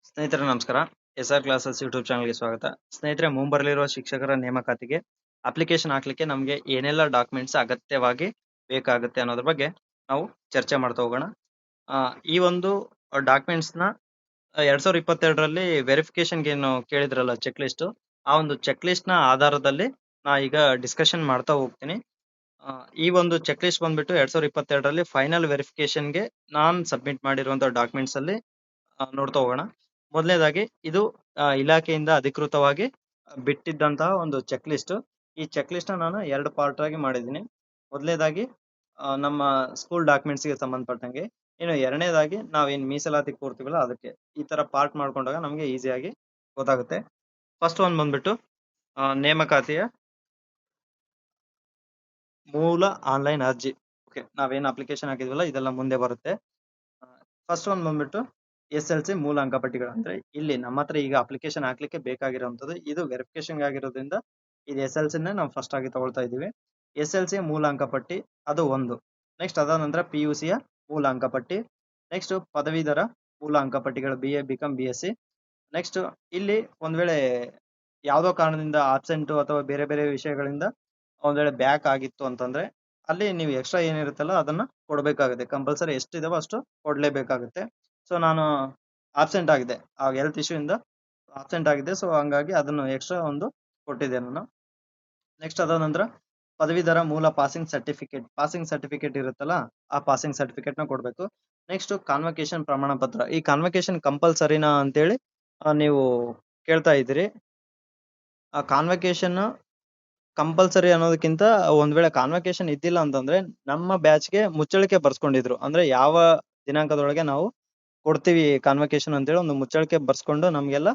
ಸ್ನೇಹಿತರೆ ನಮಸ್ಕಾರ. S R classes YouTube ಚಾನಲ್ಗೆ ಸ್ವಾಗತ. ಸ್ನೇಹಿತರೆ, ಮುಂಬರಲಿರುವ ಶಿಕ್ಷಕರ ನೇಮಕಾತಿಗೆ ಅಪ್ಲಿಕೇಶನ್ ಹಾಕ್ಲಿಕ್ಕೆ ನಮಗೆ ಏನೆಲ್ಲ ಡಾಕ್ಯುಮೆಂಟ್ಸ್ ಅಗತ್ಯವಾಗಿ ಬೇಕಾಗುತ್ತೆ ಅನ್ನೋದ್ರ ಬಗ್ಗೆ ನಾವು ಚರ್ಚೆ ಮಾಡ್ತಾ ಹೋಗೋಣ. ಈ ಒಂದು ಡಾಕ್ಯುಮೆಂಟ್ಸ್ನ 2022ರಲ್ಲಿ ವೆರಿಫಿಕೇಶನ್ಗೆ ಏನು ಕೇಳಿದ್ರಲ್ಲ ಚೆಕ್ ಲಿಸ್ಟ್, ಆ ಒಂದು ಚೆಕ್ ಲಿಸ್ಟ್ನ ಆಧಾರದಲ್ಲಿ ನಾ ಈಗ ಡಿಸ್ಕಷನ್ ಮಾಡ್ತಾ ಹೋಗ್ತೀನಿ. ಈ ಒಂದು ಚೆಕ್ ಲಿಸ್ಟ್ ಬಂದ್ಬಿಟ್ಟು 2022ರಲ್ಲಿ ಫೈನಲ್ ವೆರಿಫಿಕೇಶನ್ಗೆ ನಾನ್ ಸಬ್ಮಿಟ್ ಮಾಡಿರುವಂತಹ ಡಾಕ್ಯುಮೆಂಟ್ಸ್ ಅಲ್ಲಿ ನೋಡ್ತಾ ಹೋಗೋಣ. ಮೊದಲನೇದಾಗಿ ಇದು ಇಲಾಖೆಯಿಂದ ಅಧಿಕೃತವಾಗಿ ಬಿಟ್ಟಿದ್ದಂತಹ ಒಂದು ಚೆಕ್ ಲಿಸ್ಟ್. ಈ ಚೆಕ್ ಲಿಸ್ಟ್ ನಾನು 2 ಪಾರ್ಟ್ ಆಗಿ ಮಾಡಿದ್ದೀನಿ. ಮೊದಲನೇದಾಗಿ ನಮ್ಮ ಸ್ಕೂಲ್ ಡಾಕ್ಯುಮೆಂಟ್ಸ್ ಗೆ ಸಂಬಂಧಪಟ್ಟಂಗೆ, ಇನ್ನು ಎರಡನೇದಾಗಿ ನಾವೇನ್ ಮೀಸಲಾತಿ ಕೂರ್ತೀವಲ್ಲ ಅದಕ್ಕೆ. ಈ ತರ ಪಾರ್ಟ್ ಮಾಡ್ಕೊಂಡಾಗ ನಮಗೆ ಈಸಿಯಾಗಿ ಗೊತ್ತಾಗುತ್ತೆ. ಫಸ್ಟ್ ಒಂದ್ ಬಂದ್ಬಿಟ್ಟು ನೇಮಕಾತಿಯ ಮೂಲ ಆನ್ಲೈನ್ ಅರ್ಜಿ. ಓಕೆ, ನಾವೇನ್ ಅಪ್ಲಿಕೇಶನ್ ಹಾಕಿದ್ವಲ್ಲ ಇದೆಲ್ಲ ಮುಂದೆ ಬರುತ್ತೆ. ಫಸ್ಟ್ ಒಂದ್ ಬಂದ್ಬಿಟ್ಟು SLC ಮೂಲ ಅಂಕಪಟ್ಟಿಗಳು. ಅಂದ್ರೆ ಇಲ್ಲಿ ನಮ್ಮ ಹತ್ರ ಈಗ ಅಪ್ಲಿಕೇಶನ್ ಹಾಕ್ಲಿಕ್ಕೆ ಬೇಕಾಗಿರುವಂತದ್ದು ಇದು ವೆರಿಫಿಕೇಶನ್ ಆಗಿರೋದ್ರಿಂದ ಇದು SLC ನಾವು ಫಸ್ಟ್ ಆಗಿ ತಗೊಳ್ತಾ ಇದೀವಿ. SLC ಮೂಲ ಅಂಕಪಟ್ಟಿ ಅದು ಒಂದು. ನೆಕ್ಸ್ಟ್ ಅದಾದ ನಂತರ PUC ಯ ಮೂಲ ಅಂಕಪಟ್ಟಿ. ನೆಕ್ಸ್ಟ್ ಪದವೀಧರ ಮೂಲ ಅಂಕಪಟ್ಟಿಗಳು BA BCom BSc. ನೆಕ್ಸ್ಟ್ ಇಲ್ಲಿ ಒಂದ್ ವೇಳೆ ಯಾವ್ದೋ ಕಾರಣದಿಂದ ಆಬ್ಸೆಂಟ್ ಅಥವಾ ಬೇರೆ ಬೇರೆ ವಿಷಯಗಳಿಂದ ಒಂದ್ ವೇಳೆ ಬ್ಯಾಕ್ ಆಗಿತ್ತು ಅಂತಂದ್ರೆ ಅಲ್ಲಿ ನೀವು ಎಕ್ಸ್ಟ್ರಾ ಏನಿರುತ್ತಲ್ಲ ಅದನ್ನ ಕೊಡ್ಬೇಕಾಗುತ್ತೆ. ಕಂಪಲ್ಸರಿ ಎಷ್ಟಿದಾವೋ ಅಷ್ಟು ಕೊಡ್ಲೇಬೇಕಾಗುತ್ತೆ. ಸೊ ನಾನು ಆಬ್ಸೆಂಟ್ ಆಗಿದೆ, ಆ ಹೆಲ್ತ್ ಇಶ್ಯೂ ಇಂದ ಆಬ್ಸೆಂಟ್ ಆಗಿದೆ. ಸೊ ಹಂಗಾಗಿ ಅದನ್ನು ಎಕ್ಸ್ಟ್ರಾ ಒಂದು ಕೊಟ್ಟಿದ್ದೆ ನಾನು. ನೆಕ್ಸ್ಟ್ ಅದಾದ ನಂತರ ಪದವೀಧರ ಮೂಲ ಪಾಸಿಂಗ್ ಸರ್ಟಿಫಿಕೇಟ್ ಇರುತ್ತಲ್ಲ, ಆ ಪಾಸಿಂಗ್ ಸರ್ಟಿಫಿಕೇಟ್ ನ ಕೊಡ್ಬೇಕು. ನೆಕ್ಸ್ಟ್ ಕಾನ್ವಕೇಶನ್ ಪ್ರಮಾಣ ಪತ್ರ. ಈ ಕಾನ್ವಕೇಶನ್ ಕಂಪಲ್ಸರಿನಾ ಅಂತೇಳಿ ನೀವು ಕೇಳ್ತಾ ಇದ್ದೀರಿ. ಆ ಕಾನ್ವಕೇಶನ್ ಕಂಪಲ್ಸರಿ ಅನ್ನೋದಕ್ಕಿಂತ ಒಂದ್ ವೇಳೆ ಕಾನ್ವಕೇಶನ್ ಇದ್ದಿಲ್ಲ ಅಂತಂದ್ರೆ ನಮ್ಮ ಬ್ಯಾಚ್ಗೆ ಮುಚ್ಚಳಿಕೆ ಬರ್ಸ್ಕೊಂಡಿದ್ರು. ಅಂದ್ರೆ ಯಾವ ದಿನಾಂಕದೊಳಗೆ ನಾವು ಕೊಡ್ತೀವಿ ಕಾನ್ವಕೇಶನ್ ಅಂತೇಳಿ ಒಂದು ಮುಚ್ಚಳಿಕೆ ಬರ್ಸ್ಕೊಂಡು ನಮ್ಗೆಲ್ಲ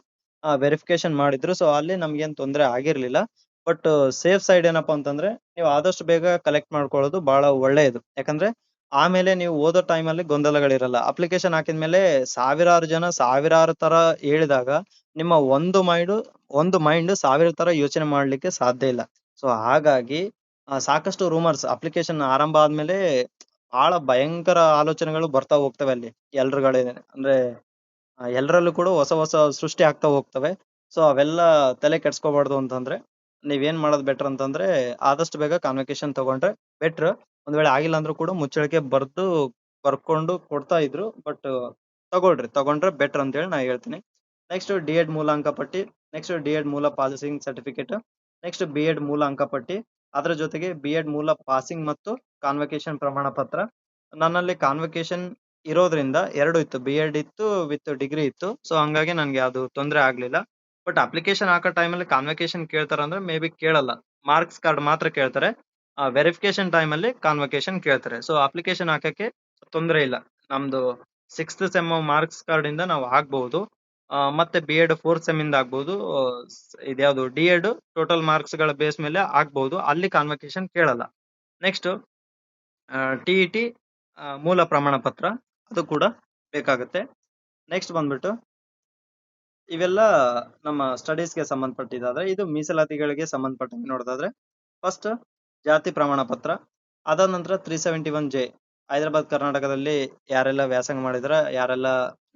ವೆರಿಫಿಕೇಶನ್ ಮಾಡಿದ್ರು. ಸೊ ಅಲ್ಲಿ ನಮ್ಗೇನ್ ತೊಂದರೆ ಆಗಿರ್ಲಿಲ್ಲ. ಬಟ್ ಸೇಫ್ ಸೈಡ್ ಏನಪ್ಪಾ ಅಂತಂದ್ರೆ ನೀವು ಆದಷ್ಟು ಬೇಗ ಕಲೆಕ್ಟ್ ಮಾಡ್ಕೊಳ್ಳೋದು ಬಹಳ ಒಳ್ಳೆಯದು. ಯಾಕಂದ್ರೆ ಆಮೇಲೆ ನೀವು ಓದೋ ಟೈಮಲ್ಲಿ ಗೊಂದಲಗಳಿರಲ್ಲ. ಅಪ್ಲಿಕೇಶನ್ ಹಾಕಿದ್ಮೇಲೆ ಸಾವಿರಾರು ಜನ ಸಾವಿರಾರು ತರ ಹೇಳಿದಾಗ ನಿಮ್ಮ ಒಂದು ಮೈಂಡ್ ಸಾವಿರ ತರ ಯೋಚನೆ ಮಾಡ್ಲಿಕ್ಕೆ ಸಾಧ್ಯ ಇಲ್ಲ. ಸೊ ಹಾಗಾಗಿ ಸಾಕಷ್ಟು ರೂಮರ್ಸ್ ಅಪ್ಲಿಕೇಶನ್ ಆರಂಭ ಆದ್ಮೇಲೆ ಬಹಳ ಭಯಂಕರ ಆಲೋಚನೆಗಳು ಬರ್ತಾ ಹೋಗ್ತವೆ ಅಲ್ಲಿ ಎಲ್ರುಗಳೇ. ಅಂದ್ರೆ ಎಲ್ರಲ್ಲೂ ಕೂಡ ಹೊಸ ಹೊಸ ಸೃಷ್ಟಿ ಆಗ್ತಾ ಹೋಗ್ತವೆ. ಸೊ ಅವೆಲ್ಲ ತಲೆ ಕೆಡ್ಸ್ಕೋಬಾರ್ದು ಅಂತಂದ್ರೆ ನೀವೇನ್ ಮಾಡೋದು ಬೆಟರ್ ಅಂತಂದ್ರೆ ಆದಷ್ಟು ಬೇಗ ಕಾನ್ವಕೇಶನ್ ತಗೊಂಡ್ರೆ ಬೆಟರ್. ಒಂದ್ ವೇಳೆ ಆಗಿಲ್ಲ ಅಂದ್ರೂ ಕೂಡ ಮುಚ್ಚಳಿಕೆ ಬರ್ಕೊಂಡು ಕೊಡ್ತಾ ಇದ್ರು. ಬಟ್ ತಗೊಂಡ್ರೆ ಬೆಟರ್ ಅಂತ ಹೇಳಿ ನಾ ಹೇಳ್ತೀನಿ. ನೆಕ್ಸ್ಟ್ ಡಿ.ಎಡ್ ಮೂಲ ಅಂಕಪಟ್ಟಿ. ನೆಕ್ಸ್ಟ್ ಡಿ.ಎಡ್ ಮೂಲ ಪಾಸಿಂಗ್ ಸರ್ಟಿಫಿಕೇಟ್. ನೆಕ್ಸ್ಟ್ B.Ed ಮೂಲ ಅಂಕಪಟ್ಟಿ. ಅದರ ಜೊತೆಗೆ B.Ed ಮೂಲ ಪಾಸಿಂಗ್ ಮತ್ತು ಕಾನ್ವಕೇಶನ್ ಪ್ರಮಾಣ ಪತ್ರ. ನನ್ನಲ್ಲಿ ಕಾನ್ವಕೇಶನ್ ಇರೋದ್ರಿಂದ 2 ಇತ್ತು, B.Ed ಇತ್ತು ವಿತ್ ಡಿಗ್ರಿ ಇತ್ತು. ಸೊ ಹಂಗಾಗಿ ನನ್ಗೆ ಅದು ತೊಂದರೆ ಆಗ್ಲಿಲ್ಲ. ಬಟ್ ಅಪ್ಲಿಕೇಶನ್ ಹಾಕೋ ಟೈಮಲ್ಲಿ ಕಾನ್ವಕೇಶನ್ ಕೇಳ್ತಾರ ಅಂದ್ರೆ ಮೇ ಬಿ ಕೇಳಲ್ಲ, ಮಾರ್ಕ್ಸ್ ಕಾರ್ಡ್ ಮಾತ್ರ ಕೇಳ್ತಾರೆ. ವೆರಿಫಿಕೇಶನ್ ಟೈಮಲ್ಲಿ ಕಾನ್ವಕೇಶನ್ ಕೇಳ್ತಾರೆ. ಸೊ ಅಪ್ಲಿಕೇಶನ್ ಹಾಕಕ್ಕೆ ತೊಂದರೆ ಇಲ್ಲ. ನಮ್ದು 6th ಸೆಮ್ ಮಾರ್ಕ್ಸ್ ಕಾರ್ಡ್ ಇಂದ ನಾವು ಆಗ್ಬಹುದು. ಮತ್ತೆ B.Ed 4th ಸೆಮ್ ಇಂದ ಆಗ್ಬಹುದು. ಇದ್ಯಾವುದು D.Ed ಟೋಟಲ್ ಮಾರ್ಕ್ಸ್ ಗಳ ಬೇಸ್ ಮೇಲೆ ಆಗ್ಬಹುದು, ಅಲ್ಲಿ ಕಾನ್ವಕೇಶನ್ ಕೇಳಲ್ಲ. ನೆಕ್ಸ್ಟ್ TET ಮೂಲ ಪ್ರಮಾಣ ಪತ್ರ ಅದು ಕೂಡ ಬೇಕಾಗುತ್ತೆ. ನೆಕ್ಸ್ಟ್ ಬಂದ್ಬಿಟ್ಟು ಇವೆಲ್ಲ ನಮ್ಮ ಸ್ಟಡೀಸ್ಗೆ ಸಂಬಂಧಪಟ್ಟಿದ್ದಾದ್ರೆ, ಇದು ಮೀಸಲಾತಿಗಳಿಗೆ ಸಂಬಂಧಪಟ್ಟಂಗೆ ನೋಡೋದಾದ್ರೆ ಫಸ್ಟ್ ಜಾತಿ ಪ್ರಮಾಣ ಪತ್ರ. ಅದಾದ ನಂತರ 371J ಹೈದರಾಬಾದ್ ಕರ್ನಾಟಕದಲ್ಲಿ ಯಾರೆಲ್ಲ ವ್ಯಾಸಂಗ ಮಾಡಿದಾರೆ, ಯಾರೆಲ್ಲ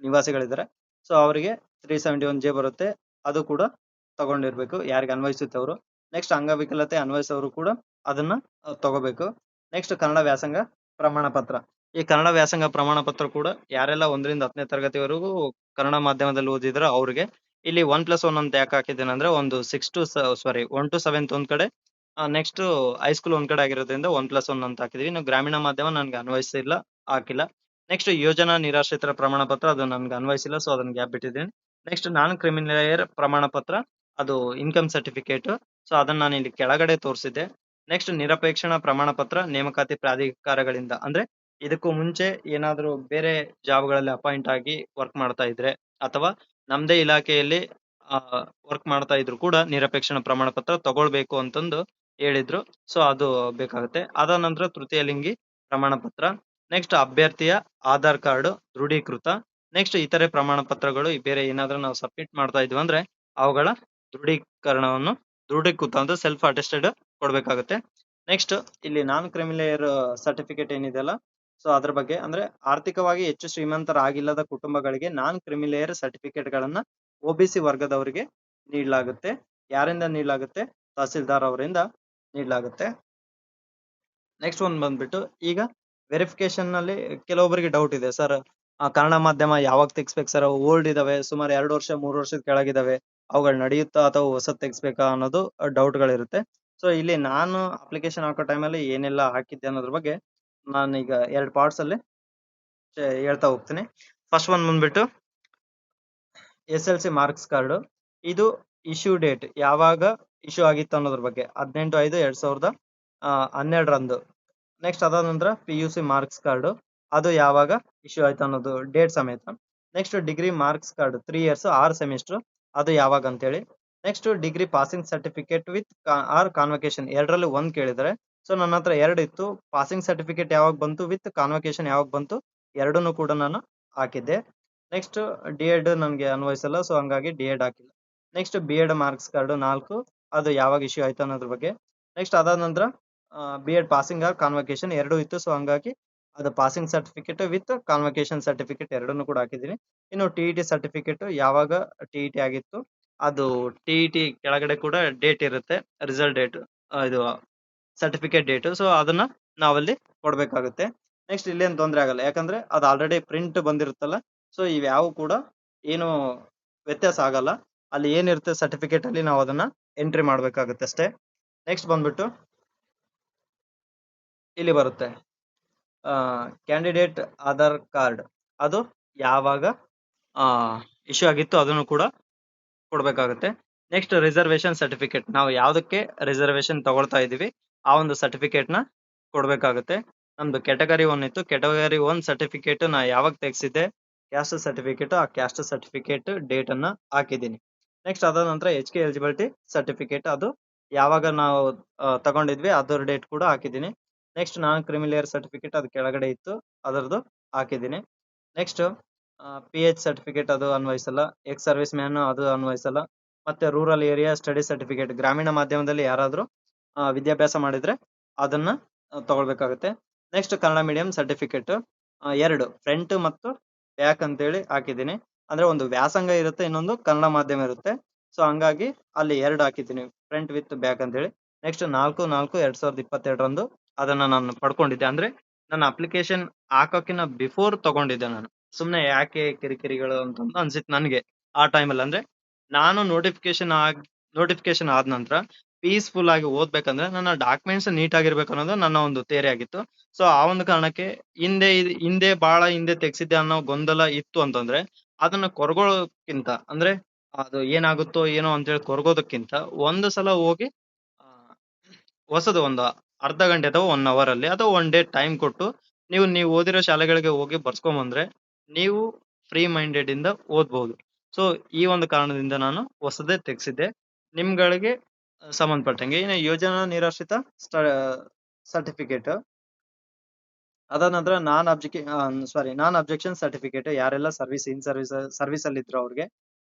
ನಿವಾಸಿಗಳಿದ್ದಾರೆ, ಸೊ ಅವರಿಗೆ 371J ಬರುತ್ತೆ. ಅದು ಕೂಡ ತಗೊಂಡಿರ್ಬೇಕು, ಯಾರಿಗೆ ಅನ್ವಯಿಸುತ್ತೆ ಅವರು. ನೆಕ್ಸ್ಟ್ ಅಂಗವಿಕಲತೆ ಅನ್ವಯಿಸೋರು ಕೂಡ ಅದನ್ನ ತಗೋಬೇಕು. ನೆಕ್ಸ್ಟ್ ಕನ್ನಡ ವ್ಯಾಸಂಗ ಪ್ರಮಾಣ ಪತ್ರ. ಈ ಕನ್ನಡ ವ್ಯಾಸಂಗ ಪ್ರಮಾಣ ಪತ್ರ ಕೂಡ ಯಾರೆಲ್ಲ 1ರಿಂದ 10ನೇ ತರಗತಿವರೆಗೂ ಕನ್ನಡ ಮಾಧ್ಯಮದಲ್ಲಿ ಓದಿದ್ರೆ ಅವ್ರಿಗೆ. ಇಲ್ಲಿ 1+1 ಅಂತ ಯಾಕೆ ಹಾಕಿದ್ದೇನೆ ಅಂದ್ರೆ ಒಂದು 1 to 7th ಒಂದ್ ಕಡೆ, ನೆಕ್ಸ್ಟ್ ಹೈಸ್ಕೂಲ್ ಒಂದ್ ಕಡೆ ಆಗಿರೋದ್ರಿಂದ 1+1 ಅಂತ ಹಾಕಿದೀವಿ. ಇನ್ನು ಗ್ರಾಮೀಣ ಮಾಧ್ಯಮ ನನ್ಗೆ ಅನ್ವಯಿಸಿಲ್ಲ, ಹಾಕಿಲ್ಲ. ನೆಕ್ಸ್ಟ್ ಯೋಜನಾ ನಿರಾಶ್ರಿತರ ಪ್ರಮಾಣ ಪತ್ರ, ಅದು ನನ್ಗೆ ಅನ್ವಯಿಸಿಲ್ಲ, ಸೊ ಅದನ್ನ ಗ್ಯಾಪ್ ಬಿಟ್ಟಿದ್ದೀನಿ. ನೆಕ್ಸ್ಟ್ ನಾನ್ ಕ್ರಿಮಿನಲ್ ಪ್ರಮಾಣ ಪತ್ರ, ಅದು ಇನ್ಕಮ್ ಸರ್ಟಿಫಿಕೇಟ್. ಸೊ ಅದನ್ನ ನಾನು ಇಲ್ಲಿ ಕೆಳಗಡೆ ತೋರಿಸಿದ್ದೆ. ನೆಕ್ಸ್ಟ್ ನಿರಪೇಕ್ಷಣಾ ಪ್ರಮಾಣ ಪತ್ರ ನೇಮಕಾತಿ ಪ್ರಾಧಿಕಾರಗಳಿಂದ. ಅಂದ್ರೆ ಇದಕ್ಕೂ ಮುಂಚೆ ಏನಾದ್ರೂ ಬೇರೆ ಜಾಬ್ಗಳಲ್ಲಿ ಅಪಾಯಿಂಟ್ ಆಗಿ ವರ್ಕ್ ಮಾಡ್ತಾ ಇದ್ರೆ ಅಥವಾ ನಮ್ದೇ ಇಲಾಖೆಯಲ್ಲಿ ವರ್ಕ್ ಮಾಡ್ತಾ ಇದ್ರು ಕೂಡ ನಿರಪೇಕ್ಷಣಾ ಪ್ರಮಾಣ ಪತ್ರ ತಗೊಳ್ಬೇಕು ಅಂತಂದು ಹೇಳಿದ್ರು. ಸೊ ಅದು ಬೇಕಾಗುತ್ತೆ. ಅದಾದ ನಂತರ ತೃತೀಯ ಲಿಂಗಿ ಪ್ರಮಾಣ ಪತ್ರ. ನೆಕ್ಸ್ಟ್ ಅಭ್ಯರ್ಥಿಯ ಆಧಾರ್ ಕಾರ್ಡ್ ದೃಢೀಕೃತ. ನೆಕ್ಸ್ಟ್ ಇತರೆ ಪ್ರಮಾಣ ಪತ್ರಗಳು ಬೇರೆ ಏನಾದ್ರೂ ನಾವು ಸಬ್ಮಿಟ್ ಮಾಡ್ತಾ ಇದ್ವಿ ಅಂದ್ರೆ ಅವುಗಳ ದೃಢೀಕೃತ ಅಂದ್ರೆ ಸೆಲ್ಫ್ ಅಟೆಸ್ಟೆಡ್ ಕೊಡ್ಬೇಕಾಗುತ್ತೆ. ನೆಕ್ಸ್ಟ್ ಇಲ್ಲಿ ನಾನ್ ಕ್ರಿಮಿಲೇಯರ್ ಸರ್ಟಿಫಿಕೇಟ್ ಏನಿದೆಯಲ್ಲ, ಸೊ ಅದ್ರ ಬಗ್ಗೆ ಅಂದ್ರೆ ಆರ್ಥಿಕವಾಗಿ ಹೆಚ್ಚು ಶ್ರೀಮಂತರಾಗಿಲ್ಲದ ಕುಟುಂಬಗಳಿಗೆ ನಾನ್ ಕ್ರಿಮಿಲೇಯರ್ ಸರ್ಟಿಫಿಕೇಟ್ ಗಳನ್ನ ಒಬಿಸಿ ವರ್ಗದವರಿಗೆ ನೀಡಲಾಗುತ್ತೆ. ಯಾರಿಂದ ನೀಡಲಾಗುತ್ತೆ? ತಹಸೀಲ್ದಾರ್ ಅವರಿಂದ ನೀಡಲಾಗುತ್ತೆ. ನೆಕ್ಸ್ಟ್ ಒಂದ್ ಬಂದ್ಬಿಟ್ಟು ಈಗ ವೆರಿಫಿಕೇಶನ್ ನಲ್ಲಿ ಕೆಲವೊಬ್ಬರಿಗೆ ಡೌಟ್ ಇದೆ ಸರ್, ಕನ್ನಡ ಮಾಧ್ಯಮ ಯಾವಾಗ ತೆಗಿಸ್ಬೇಕು ಸರ್? ಓಲ್ಡ್ ಇದಾವೆ, ಸುಮಾರು 2 ವರ್ಷ 3 ವರ್ಷದ ಕೆಳಗಿದಾವೆ, ಅವುಗಳು ನಡೆಯುತ್ತಾ ಅಥವಾ ಹೊಸದ್ ತೆಗಿಸ್ಬೇಕಾ ಅನ್ನೋದು ಡೌಟ್ ಗಳಿರುತ್ತೆ. ಸೊ ಇಲ್ಲಿ ನಾನು ಅಪ್ಲಿಕೇಶನ್ ಹಾಕೋ ಟೈಮಲ್ಲಿ ಏನೆಲ್ಲ ಹಾಕಿದ್ದೆ ಅನ್ನೋದ್ರ ಬಗ್ಗೆ ನಾನೀಗ 2 ಪಾರ್ಟ್ಸ್ ಅಲ್ಲಿ ಹೇಳ್ತಾ ಹೋಗ್ತೀನಿ. ಫಸ್ಟ್ ಒನ್ ಬಂದ್ಬಿಟ್ಟು SLC ಮಾರ್ಕ್ಸ್ ಕಾರ್ಡ್. ಇದು ಇಶ್ಯೂ ಡೇಟ್ ಯಾವಾಗ ಇಶ್ಯೂ ಆಗಿತ್ತು ಅನ್ನೋದ್ರ ಬಗ್ಗೆ 18/5/2012 ನೆಕ್ಸ್ಟ್ ಅದಾದ ನಂತರ PUC ಮಾರ್ಕ್ಸ್ ಕಾರ್ಡ್ ಅದು ಯಾವಾಗ ಇಶ್ಯೂ ಆಯ್ತು ಅನ್ನೋದು ಡೇಟ್ ಸಮೇತ. Next degree marks card 3 years 6 semester ಅದು ಯಾವಾಗ ಅಂತೇಳಿ. Next degree passing certificate with or convocation ಎರಡರಲ್ಲಿ ಒಂದ್ ಕೇಳಿದರೆ. ಸೊ ನನ್ನ ಹತ್ರ 2 ಇತ್ತು. ಪಾಸಿಂಗ್ ಸರ್ಟಿಫಿಕೇಟ್ ಯಾವಾಗ ಬಂತು ವಿತ್ ಕಾನ್ವಕೇಶನ್ ಯಾವಾಗ ಬಂತು ಎರಡನ್ನೂ ಕೂಡ ನಾನು ಹಾಕಿದ್ದೆ. ನೆಕ್ಸ್ಟ್ ಡಿ.ಎಡ್ ನನ್ಗೆ ಅನ್ವಯಿಸಲ್ಲ, ಸೊ ಹಂಗಾಗಿ ಡಿ.ಎಡ್ ಹಾಕಿಲ್ಲ. ನೆಕ್ಸ್ಟ್ B.Ed ಮಾರ್ಕ್ಸ್ ಕಾರ್ಡ್ 4 ಅದು ಯಾವಾಗ ಇಶ್ಯೂ ಆಯ್ತು ಅನ್ನೋದ್ರ ಬಗ್ಗೆ. ನೆಕ್ಸ್ಟ್ ಅದಾದ ನಂತರ B.Ed ಪಾಸಿಂಗ್ ಆರ್ ಕಾನ್ವಕೇಶನ್ ಎರಡೂ ಇತ್ತು, ಸೊ ಹಂಗಾಗಿ ಅದು passing certificate with convocation certificate ಎರಡನ್ನೂ ಕೂಡ ಹಾಕಿದ್ದೀನಿ. ಇನ್ನು TET ಸರ್ಟಿಫಿಕೇಟ್ ಯಾವಾಗ TET ಆಗಿತ್ತು ಅದು TET ಕೆಳಗಡೆ ಕೂಡ ಡೇಟ್ ಇರುತ್ತೆ, ರಿಸಲ್ಟ್ ಡೇಟ್, ಇದು ಸರ್ಟಿಫಿಕೇಟ್ ಡೇಟ್. ಸೊ ಅದನ್ನ ನಾವಲ್ಲಿ ಕೊಡ್ಬೇಕಾಗುತ್ತೆ. ನೆಕ್ಸ್ಟ್ ಇಲ್ಲೇನ್ ತೊಂದ್ರೆ ಆಗಲ್ಲ, ಯಾಕಂದ್ರೆ ಅದು ಆಲ್ರೆಡಿ ಪ್ರಿಂಟ್ ಬಂದಿರುತ್ತಲ್ಲ. ಸೊ ಇವ್ಯಾವು ಕೂಡ ಏನು ವ್ಯತ್ಯಾಸ ಆಗಲ್ಲ. ಅಲ್ಲಿ ಏನಿರುತ್ತೆ ಸರ್ಟಿಫಿಕೇಟ್ ಅಲ್ಲಿ ನಾವು ಅದನ್ನ ಎಂಟ್ರಿ ಮಾಡ್ಬೇಕಾಗುತ್ತೆ ಅಷ್ಟೇ. ನೆಕ್ಸ್ಟ್ ಬಂದ್ಬಿಟ್ಟು ಇಲ್ಲಿ ಬರುತ್ತೆ ಕ್ಯಾಂಡಿಡೇಟ್ ಆಧಾರ್ ಕಾರ್ಡ್ ಅದು ಯಾವಾಗ ಇಶ್ಯೂ ಆಗಿತ್ತು ಅದನ್ನು ಕೂಡ ಕೊಡ್ಬೇಕಾಗುತ್ತೆ. ನೆಕ್ಸ್ಟ್ ರಿಸರ್ವೇಶನ್ ಸರ್ಟಿಫಿಕೇಟ್, ನಾವು ಯಾವ್ದಕ್ಕೆ ರಿಸರ್ವೇಶನ್ ತಗೊಳ್ತಾ ಇದೀವಿ ಆ ಒಂದು ಸರ್ಟಿಫಿಕೇಟ್ ನ ಕೊಡ್ಬೇಕಾಗುತ್ತೆ. ನಮ್ದು ಕ್ಯಾಟಗರಿ 1 ಇತ್ತು, ಕ್ಯಾಟಗರಿ 1 ಸರ್ಟಿಫಿಕೇಟ್ ನಾ ಯಾವಾಗ ತೆಗ್ಸಿದ್ದೆ ಕ್ಯಾಸ್ಟ್ ಸರ್ಟಿಫಿಕೇಟ್, ಆ ಕ್ಯಾಸ್ಟ್ ಸರ್ಟಿಫಿಕೇಟ್ ಡೇಟ್ ಅನ್ನ ಹಾಕಿದ್ದೀನಿ. ನೆಕ್ಸ್ಟ್ ಅದಾದ ನಂತರ HK ಎಲಿಜಿಬಿಲಿಟಿ ಸರ್ಟಿಫಿಕೇಟ್ ಅದು ಯಾವಾಗ ನಾವು ತಗೊಂಡಿದ್ವಿ ಅದರ ಡೇಟ್ ಕೂಡ ಹಾಕಿದ್ದೀನಿ. ನೆಕ್ಸ್ಟ್ ನಾನ್ ಕ್ರಿಮಿಲೇಯರ್ ಸರ್ಟಿಫಿಕೇಟ್ ಅದು ಕೆಳಗಡೆ ಇತ್ತು, ಅದರದ್ದು ಹಾಕಿದ್ದೀನಿ. ನೆಕ್ಸ್ಟ್ PH ಸರ್ಟಿಫಿಕೇಟ್ ಅದು ಅನ್ವಯಿಸಲ್ಲ, ಎಕ್ಸ್ ಸರ್ವಿಸ್ ಮ್ಯಾನ್ ಅದು ಅನ್ವಯಿಸಲ್ಲ. ಮತ್ತೆ ರೂರಲ್ ಏರಿಯಾ ಸ್ಟಡಿ ಸರ್ಟಿಫಿಕೇಟ್, ಗ್ರಾಮೀಣ ಮಾಧ್ಯಮದಲ್ಲಿ ಯಾರಾದ್ರೂ ವಿದ್ಯಾಭ್ಯಾಸ ಮಾಡಿದ್ರೆ ಅದನ್ನ ತಗೊಳ್ಬೇಕಾಗುತ್ತೆ. Next Kannada medium certificate 2 front ಮತ್ತು ಬ್ಯಾಕ್ ಅಂತೇಳಿ ಹಾಕಿದ್ದೀನಿ. ಅಂದ್ರೆ ಒಂದು ವ್ಯಾಸಂಗ ಇರುತ್ತೆ, ಇನ್ನೊಂದು ಕನ್ನಡ ಮಾಧ್ಯಮ ಇರುತ್ತೆ. ಸೊ ಹಂಗಾಗಿ ಅಲ್ಲಿ 2 ಹಾಕಿದ್ದೀನಿ, ಫ್ರಂಟ್ ವಿತ್ ಬ್ಯಾಕ್ ಅಂತೇಳಿ. ನೆಕ್ಸ್ಟ್ 4/4/2022 ಅದನ್ನ ನಾನು ಪಡ್ಕೊಂಡಿದ್ದೆ. ಅಂದ್ರೆ ನನ್ನ ಅಪ್ಲಿಕೇಶನ್ ಹಾಕೋಕಿನ ಬಿಫೋರ್ ತಗೊಂಡಿದ್ದೆ ನಾನು. ಸುಮ್ನೆ ಯಾಕೆ ಕಿರಿಕಿರಿಗಳು ಅಂತ ಅನ್ಸಿತ್ತು ನನಗೆ ಆ ಟೈಮಲ್ಲಿ. ಅಂದ್ರೆ ನಾನು ನೋಟಿಫಿಕೇಶನ್ ಆದ ನಂತರ ಪೀಸ್ಫುಲ್ ಆಗಿ ಓದ್ಬೇಕಂದ್ರೆ ನನ್ನ ಡಾಕ್ಯುಮೆಂಟ್ಸ್ ನೀಟ್ ಆಗಿರ್ಬೇಕು ಅನ್ನೋದು ನನ್ನ ಒಂದು ಥಿಯರಿ ಆಗಿತ್ತು. ಸೊ ಆ ಒಂದು ಕಾರಣಕ್ಕೆ ಹಿಂದೆ ತೆಗ್ಸಿದ್ದೆ ಅನ್ನೋ ಗೊಂದಲ ಇತ್ತು ಅಂತಂದ್ರೆ ಅದನ್ನ ಕೊರಗೋಕ್ಕಿಂತ, ಅಂದ್ರೆ ಅದು ಏನಾಗುತ್ತೋ ಏನೋ ಅಂತೇಳಿ ಕೊರಗೋದಕ್ಕಿಂತ ಒಂದು ಸಲ ಹೋಗಿ ಹೊಸದು ಒಂದು ಅರ್ಧ ಗಂಟೆ ಅಥವಾ 1 ಅವರ್ ಅಲ್ಲಿ ಅಥವಾ 1 ಡೇ ಟೈಮ್ ಕೊಟ್ಟು ನೀವು ಓದಿರೋ ಶಾಲೆಗಳಿಗೆ ಹೋಗಿ ಬರ್ಸ್ಕೊಂಬಂದ್ರೆ ನೀವು ಫ್ರೀ ಮೈಂಡೆಡ್ ಇಂದ ಓದ್ಬಹುದು. ಸೊ ಈ ಒಂದು ಕಾರಣದಿಂದ ನಾನು ಹೊಸದೇ ತೆಗ್ಸಿದ್ದೆ. ನಿಮ್ಗಳಿಗೆ ಸಂಬಂಧಪಟ್ಟಂಗೆ ಇನ್ನು ಯೋಜನಾ ನಿರಾಶ್ರಿತ ಸರ್ಟಿಫಿಕೇಟ್, ಅದಾದ ನಂತರ ನಾನ್ ಅಬ್ಜೆಕ್ಷನ್ ಸರ್ಟಿಫಿಕೇಟ್ ಯಾರೆಲ್ಲ ಸರ್ವಿಸ್ ಅಲ್ಲಿ ಇದ್ರು ಅವ್ರಿಗೆ.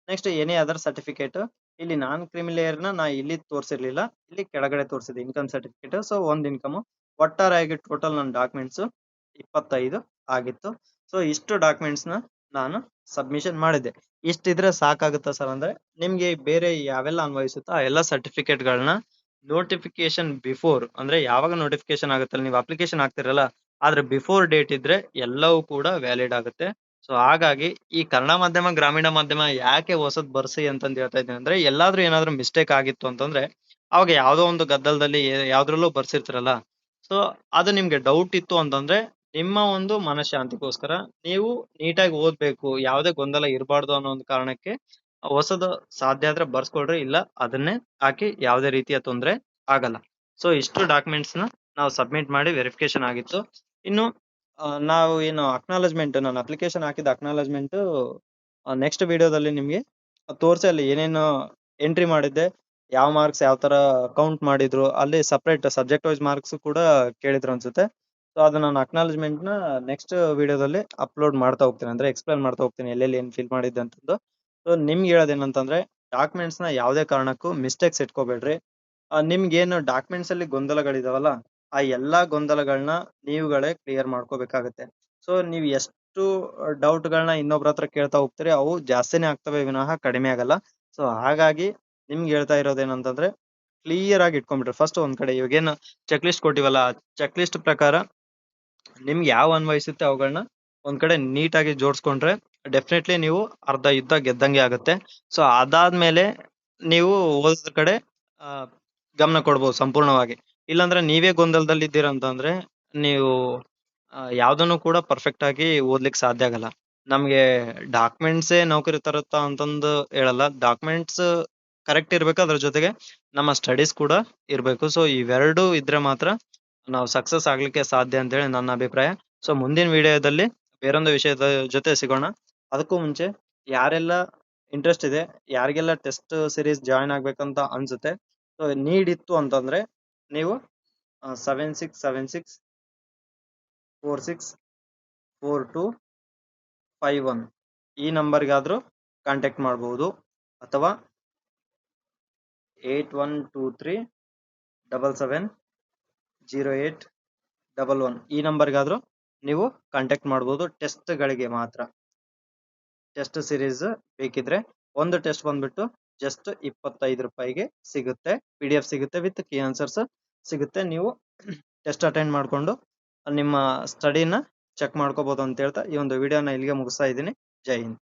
ನೆಕ್ಸ್ಟ್ ಎನಿ ಅದರ್ ಸರ್ಟಿಫಿಕೇಟ್, ಇಲ್ಲಿ ನಾನ್ ಕ್ರಿಮಿಲೇಯರ್ ನಾ ಇಲ್ಲಿ ತೋರಿಸಿರ್ಲಿಲ್ಲ, ಇಲ್ಲಿ ಕೆಳಗಡೆ ತೋರಿಸಿದೆ ಇನ್ಕಮ್ ಸರ್ಟಿಫಿಕೇಟ್. ಸೊ ಒಂದ್ ಇನ್ಕಮ್ ಒಟ್ಟಾರೆಯಾಗಿ ಟೋಟಲ್ ನನ್ನ ಡಾಕ್ಯುಮೆಂಟ್ಸ್ 25 ಆಗಿತ್ತು. ಸೊ ಇಷ್ಟು ಡಾಕ್ಯುಮೆಂಟ್ಸ್ ನ ನಾನು ಸಬ್ಮಿಷನ್ ಮಾಡಿದ್ದೆ. ಇಷ್ಟಿದ್ರೆ ಸಾಕಾಗುತ್ತಾ ಸರ್ ಅಂದ್ರೆ ನಿಮ್ಗೆ ಬೇರೆ ಯಾವೆಲ್ಲ ಅನ್ವಯಿಸುತ್ತೋ ಆ ಎಲ್ಲ ಸರ್ಟಿಫಿಕೇಟ್ ಗಳನ್ನ ನೋಟಿಫಿಕೇಶನ್ ಬಿಫೋರ್, ಅಂದ್ರೆ ಯಾವಾಗ ನೋಟಿಫಿಕೇಶನ್ ಆಗುತ್ತಲ್ಲ ನೀವು ಅಪ್ಲಿಕೇಶನ್ ಹಾಕ್ತಿರಲ್ಲ ಆದ್ರೆ ಬಿಫೋರ್ ಡೇಟ್ ಇದ್ರೆ ಎಲ್ಲವೂ ಕೂಡ ವ್ಯಾಲಿಡ್ ಆಗುತ್ತೆ. ಸೊ ಹಾಗಾಗಿ ಈ ಕನ್ನಡ ಮಾಧ್ಯಮ ಗ್ರಾಮೀಣ ಮಾಧ್ಯಮ ಯಾಕೆ ಹೊಸದ್ ಬರ್ಸಿ ಅಂತಂದ್ ಹೇಳ್ತಾ ಇದ್ದೀನಿ ಅಂದ್ರೆ ಎಲ್ಲಾದ್ರೂ ಏನಾದ್ರೂ ಮಿಸ್ಟೇಕ್ ಆಗಿತ್ತು ಅಂತಂದ್ರೆ ಅವಾಗ ಯಾವ್ದೋ ಒಂದು ಗದ್ದಲದಲ್ಲಿ ಯಾವ್ದ್ರಲ್ಲೂ ಬರ್ಸಿರ್ತಿರಲ್ಲ. ಸೊ ಅದು ನಿಮ್ಗೆ ಡೌಟ್ ಇತ್ತು ಅಂತಂದ್ರೆ ನಿಮ್ಮ ಒಂದು ಮನಃಶಾಂತಿಗೋಸ್ಕರ ನೀವು ನೀಟಾಗಿ ಓದ್ಬೇಕು, ಯಾವುದೇ ಗೊಂದಲ ಇರಬಾರ್ದು ಅನ್ನೋ ಒಂದು ಕಾರಣಕ್ಕೆ ಹೊಸದು ಸಾಧ್ಯ ಆದ್ರೆ ಬರ್ಸ್ಕೊಳ್ರಿ, ಇಲ್ಲ ಅದನ್ನೇ ಹಾಕಿ ಯಾವುದೇ ರೀತಿಯ ತೊಂದ್ರೆ ಆಗಲ್ಲ. ಸೊ ಇಷ್ಟು ಡಾಕ್ಯುಮೆಂಟ್ಸ್ ನ ನಾವು ಸಬ್ಮಿಟ್ ಮಾಡಿ ವೆರಿಫಿಕೇಶನ್ ಆಗಿತ್ತು. ಇನ್ನು ನಾವು ಏನು ಅಕ್ನಾಲಜ್ಮೆಂಟ್, ನಾನು ಅಪ್ಲಿಕೇಶನ್ ಹಾಕಿದ ಅಕ್ನಾಲಜ್ಮೆಂಟ್ ನೆಕ್ಸ್ಟ್ ವಿಡಿಯೋದಲ್ಲಿ ನಿಮ್ಗೆ ತೋರಿಸಿ ಅಲ್ಲಿ ಏನೇನು ಎಂಟ್ರಿ ಮಾಡಿದ್ದೆ, ಯಾವ ಮಾರ್ಕ್ಸ್ ಯಾವ ತರ ಕೌಂಟ್ ಮಾಡಿದ್ರು, ಅಲ್ಲಿ ಸಪರೇಟ್ ಸಬ್ಜೆಕ್ಟ್ ವೈಸ್ ಮಾರ್ಕ್ಸ್ ಕೂಡ ಕೇಳಿದ್ರು ಅನ್ಸುತ್ತೆ. ಸೊ ಅದು ನಾನು ಅಕ್ನಾಲಜ್ಮೆಂಟ್ ನ ನೆಕ್ಸ್ಟ್ ವಿಡಿಯೋದಲ್ಲಿ ಅಪ್ಲೋಡ್ ಮಾಡ್ತಾ ಹೋಗ್ತೀನಿ, ಅಂದ್ರೆ ಎಕ್ಸ್ಪ್ಲೈನ್ ಮಾಡ್ತಾ ಹೋಗ್ತೀನಿ ಎಲ್ಲೆಲ್ಲಿ ಏನ್ ಫಿಲ್ ಮಾಡಿದ್ದೆ ಅಂತಂದು. ಸೊ ನಿಮ್ಗೆ ಹೇಳೋದೇನಂತಂದ್ರೆ ಡಾಕ್ಯುಮೆಂಟ್ಸ್ ನ ಯಾವುದೇ ಕಾರಣಕ್ಕೂ ಮಿಸ್ಟೇಕ್ಸ್ ಇಟ್ಕೋಬೇಡ್ರಿ. ನಿಮ್ಗೆ ಏನು ಡಾಕ್ಯುಮೆಂಟ್ಸ್ ಅಲ್ಲಿ ಗೊಂದಲಗಳಿದಾವಲ್ಲ ಆ ಎಲ್ಲಾ ಗೊಂದಲಗಳನ್ನ ನೀವುಗಳೇ ಕ್ಲಿಯರ್ ಮಾಡ್ಕೋಬೇಕಾಗತ್ತೆ. ಸೊ ನೀವು ಎಷ್ಟು ಡೌಟ್ಗಳನ್ನ ಇನ್ನೊಬ್ರ ಹತ್ರ ಕೇಳ್ತಾ ಹೋಗ್ತೀರಿ ಅವು ಜಾಸ್ತಿನೇ ಆಗ್ತವೆ ವಿನಃ ಕಡಿಮೆ ಆಗಲ್ಲ. ಸೊ ಹಾಗಾಗಿ ನಿಮ್ಗೆ ಹೇಳ್ತಾ ಇರೋದೇನಂತಂದ್ರೆ ಕ್ಲಿಯರ್ ಆಗಿ ಇಟ್ಕೊಂಡ್ಬಿಟ್ರೆ ಫಸ್ಟ್ ಒಂದ್ ಕಡೆ ಇವಾಗೇನು ಚೆಕ್ ಲಿಸ್ಟ್ ಕೊಟ್ಟಿವಲ್ಲ ಚೆಕ್ ಲಿಸ್ಟ್ ಪ್ರಕಾರ ನಿಮ್ಗೆ ಯಾವ ಅನ್ವಯಿಸುತ್ತೆ ಅವುಗಳನ್ನ ಒಂದ್ ಕಡೆ ನೀಟಾಗಿ ಜೋಡಿಸ್ಕೊಂಡ್ರೆ ಡೆಫಿನೆಟ್ಲಿ ನೀವು ಅರ್ಧ ಯುದ್ಧ ಗೆದ್ದಂಗೆ ಆಗುತ್ತೆ. ಸೊ ಅದಾದ್ಮೇಲೆ ನೀವು ಓದೋದ್ರ ಕಡೆ ಆ, ಗಮನ ಕೊಡ್ಬೋದು ಸಂಪೂರ್ಣವಾಗಿ. ಇಲ್ಲಾಂದ್ರೆ ನೀವೇ ಗೊಂದಲದಲ್ಲಿ ಇದ್ದೀರಾ ಅಂತಂದ್ರೆ ನೀವು ಯಾವ್ದನ್ನು ಕೂಡ ಪರ್ಫೆಕ್ಟ್ ಆಗಿ ಓದ್ಲಿಕ್ಕೆ ಸಾಧ್ಯ ಆಗಲ್ಲ. ನಮ್ಗೆ ಡಾಕ್ಯುಮೆಂಟ್ಸೇ ನೌಕರಿ ತರುತ್ತಾ ಅಂತಂದು ಹೇಳಲ್ಲ. ಡಾಕ್ಯುಮೆಂಟ್ಸ್ ಕರೆಕ್ಟ್ ಇರ್ಬೇಕು, ಅದ್ರ ಜೊತೆಗೆ ನಮ್ಮ ಸ್ಟಡೀಸ್ ಕೂಡ ಇರ್ಬೇಕು. ಸೊ ಇವೆರಡು ಇದ್ರೆ ಮಾತ್ರ ನಾವು ಸಕ್ಸಸ್ ಆಗ್ಲಿಕ್ಕೆ ಸಾಧ್ಯ ಅಂತ ಹೇಳಿ ನನ್ನ ಅಭಿಪ್ರಾಯ. ಸೊ ಮುಂದಿನ ವಿಡಿಯೋದಲ್ಲಿ ಬೇರೊಂದು ವಿಷಯದ ಜೊತೆ ಸಿಗೋಣ. ಅದಕ್ಕೂ ಮುಂಚೆ ಯಾರೆಲ್ಲ ಇಂಟ್ರೆಸ್ಟ್ ಇದೆ, ಯಾರಿಗೆಲ್ಲ ಟೆಸ್ಟ್ ಸಿರೀಸ್ ಜಾಯಿನ್ ಆಗ್ಬೇಕಂತ ಅನ್ಸುತ್ತೆ, ಸೊ ನೀಡಿತ್ತು ಅಂತಂದ್ರೆ ನೀವು 7676464251 ಈ ನಂಬರ್ಗಾದ್ರೂ ಕಾಂಟ್ಯಾಕ್ಟ್ ಮಾಡಬಹುದು, ಅಥವಾ 8123770811 ಈ ನಂಬರ್ಗಾದ್ರೂ ನೀವು ಕಾಂಟ್ಯಾಕ್ಟ್ ಮಾಡಬಹುದು. ಟೆಸ್ಟ್ಗಳಿಗೆ ಮಾತ್ರ ಟೆಸ್ಟ್ ಸಿರೀಸ್ ಬೇಕಿದ್ರೆ ಒಂದು ಟೆಸ್ಟ್ ಬಂದ್ಬಿಟ್ಟು ಜಸ್ಟ್ 25 ರೂಪಾಯಿಗೆ ಸಿಗುತ್ತೆ. PDF ಸಿಗುತ್ತೆ ವಿತ್ ಕೀ ಆನ್ಸರ್ಸ್ ಸಿಗುತ್ತೆ. ನೀವು ಟೆಸ್ಟ್ ಅಟೆಂಡ್ ಮಾಡ್ಕೊಂಡು ನಿಮ್ಮ ಸ್ಟಡಿನ ಚೆಕ್ ಮಾಡ್ಕೋಬಹುದು ಅಂತ ಹೇಳ್ತಾ ಈ ಒಂದು ವಿಡಿಯೋನ ಇಲ್ಲಿಗೆ ಮುಗಿಸ್ತಾ ಇದ್ದೀನಿ. ಜೈ ಹಿಂದ್.